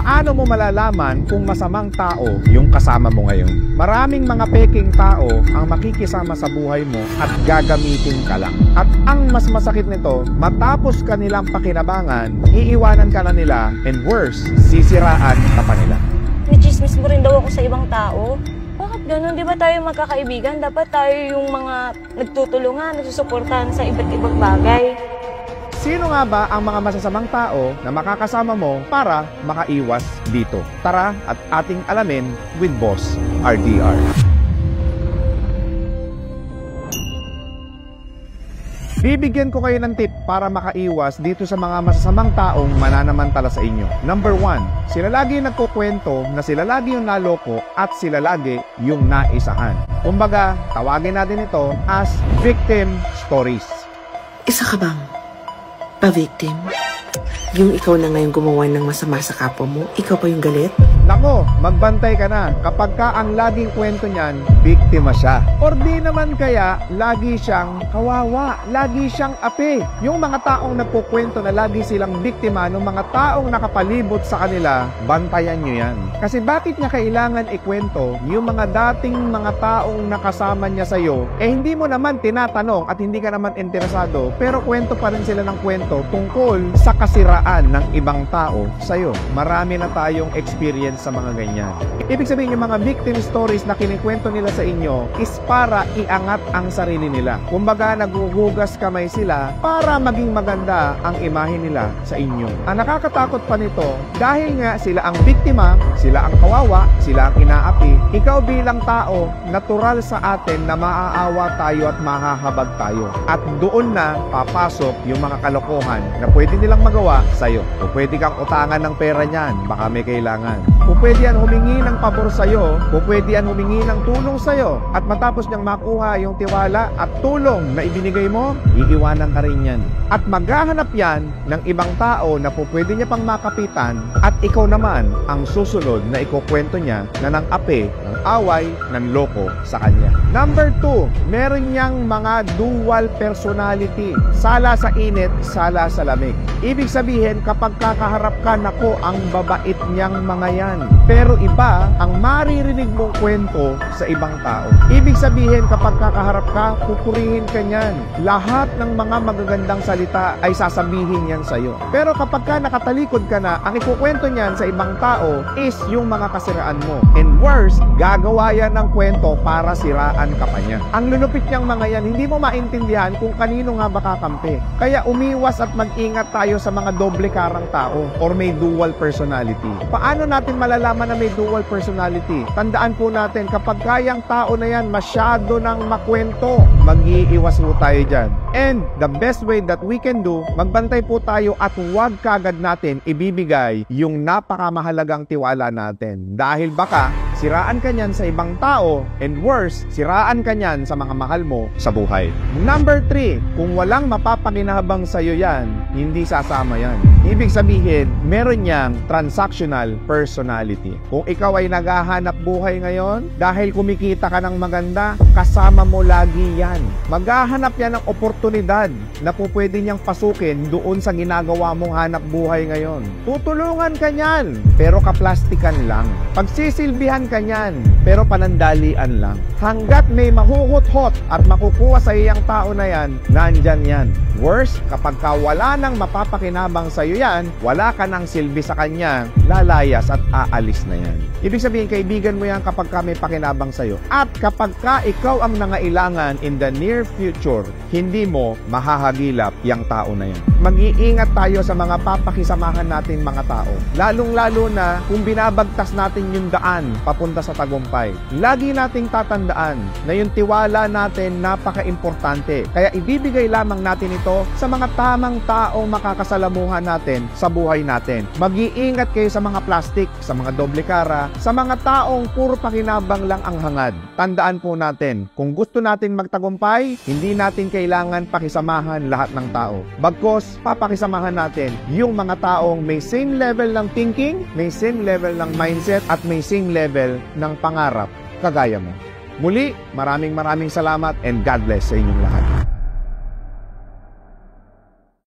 Paano mo malalaman kung masamang tao yung kasama mo ngayon? Maraming mga peking tao ang makikisama sa buhay mo at gagamitin ka lang. At ang mas masakit nito, matapos ka nilang pakinabangan, iiwanan ka na nila, and worse, sisiraan ka pa nila. Nachismis mo rin daw ako sa ibang tao? Bakit ganun? Di ba tayo magkakaibigan? Dapat tayo yung mga nagtutulungan, nagsusuportahan sa iba't ibang bagay. Sino nga ba ang mga masasamang tao na makakasama mo para makaiwas dito? Tara at ating alamin with Boss RDR. Bibigyan ko kayo ng tip para makaiwas dito sa mga masasamang taong mananamantala sa inyo. Number 1, sila lagi nagkukwento na sila lagi yung naloko at sila lagi yung naisahan. Kumbaga, tawagin natin ito as victim stories. Isa ka bang pa-victim? Yung ikaw na ngayon gumawa ng masama sa kapwa mo, ikaw pa yung galit? Nako, magbantay ka na. Kapag ka ang laging kwento niyan, biktima siya. Or di naman kaya, lagi siyang kawawa, lagi siyang ape. Yung mga taong nagkukwento na lagi silang biktima ng mga taong nakapalibot sa kanila, bantayan nyo yan. Kasi bakit niya kailangan ikwento yung mga dating mga taong nakasama niya sa'yo, hindi mo naman tinatanong at hindi ka naman interesado, pero kwento pa rin sila ng kwento tungkol sa kasiraan ng ibang tao sa'yo. Marami na tayong experience sa mga ganyan. Ibig sabihin, yung mga victim stories na kinikwento nila sa inyo is para iangat ang sarili nila. Kumbaga, naghuhugas kamay sila para maging maganda ang imahe nila sa inyo. Ang nakakatakot pa nito, dahil nga sila ang biktima, sila ang kawawa, sila ang inaapi, ikaw bilang tao, natural sa atin na maaawa tayo at mahahabag tayo. At doon na papasok yung mga kalokohan na pwede nilang magawa sa'yo. O pwede kang utangan ng pera niyan, baka may kailangan. Kung pwede yan humingi ng pabor sa'yo, kung pwede yan humingi ng tulong sa'yo, at matapos niyang makuha yung tiwala at tulong na ibinigay mo, iiwanan ka rin yan. At maghahanap yan ng ibang tao na po pwede niya pang makapitan, at ikaw naman ang susunod na ikukwento niya na ng ape, ng away, ng loko sa kanya. Number 2, meron niyang mga dual personality. Sala sa init, sala sa lamig. Ibig sabihin, kapag kakaharap ka, nako, ang babait niyang mga yan. Pero iba ang maririnig mong kwento sa ibang tao. Ibig sabihin, kapag kakaharap ka, pupurihin ka niyan. Lahat ng mga magagandang salita ay sasabihin yan sa'yo. Pero kapag ka nakatalikod ka na, ang ikukwento niyan sa ibang tao is yung mga kasiraan mo. And worse, gagawa yan ng kwento para siraan ka pa niya. Ang lulupit niyang mga yan, hindi mo maintindihan kung kanino nga ba kakampi. Kaya umiwas at mag-ingat tayo sa mga doble karang tao or may dual personality. Paano natin malalaman na may dual personality? Tandaan po natin, kapag kayang tao na yan masyado nang makwento, mag-iiwas po tayo dyan. And the best way that we can do, magbantay po tayo at huwag kagad natin ibibigay yung napakamahalagang tiwala natin. Dahil baka siraan ka niyan sa ibang tao, and worse, siraan ka niyan sa mga mahal mo sa buhay. Number 3, kung walang mapapakinabang sa'yo yan, hindi sasama yan. Ibig sabihin, meron niyang transactional personality. Kung ikaw ay naghahanap buhay ngayon, dahil kumikita ka ng maganda, kasama mo lagi yan. Maghahanap yan ng oportunidad na po pwede niyang pasukin doon sa ginagawa mong hanap buhay ngayon. Tutulungan ka niyan, pero kaplastikan lang. Pagsisilbihan ka niyan, pero panandalian lang. Hanggat may mahuhot-hot at makukuha sa iyang tao na yan, nandyan yan. Worse, kapag ka wala nang mapapakinabang sa iyo yan, wala ka nang silbi sa kanya, lalayas at aalis na yan. Ibig sabihin, kaibigan mo yan kapag ka may pakinabang sa iyo. At kapag ka ikaw ang nangailangan in the near future, hindi mo mahahagilap yung tao na yan. Mag-iingat tayo sa mga papakisamahan natin mga tao. Lalong-lalo na kung binabagtas natin yung daan papunta sa tagumpay. Lagi nating tatandaan na yung tiwala natin napaka-importante. Kaya ibibigay lamang natin ito sa mga tamang taong makakasalamuhan natin sa buhay natin. Mag-iingat kayo sa mga plastic, sa mga doble kara, sa mga taong puro pakinabang lang ang hangad. Tandaan po natin, kung gusto natin magtagumpay, hindi natin kailangan pakisamahan lahat ng tao. Bagkos, papakisamahan natin yung mga taong may same level ng thinking, may same level ng mindset, at may same level ng pangarap kagaya mo. Muli, maraming salamat and God bless sa inyong lahat.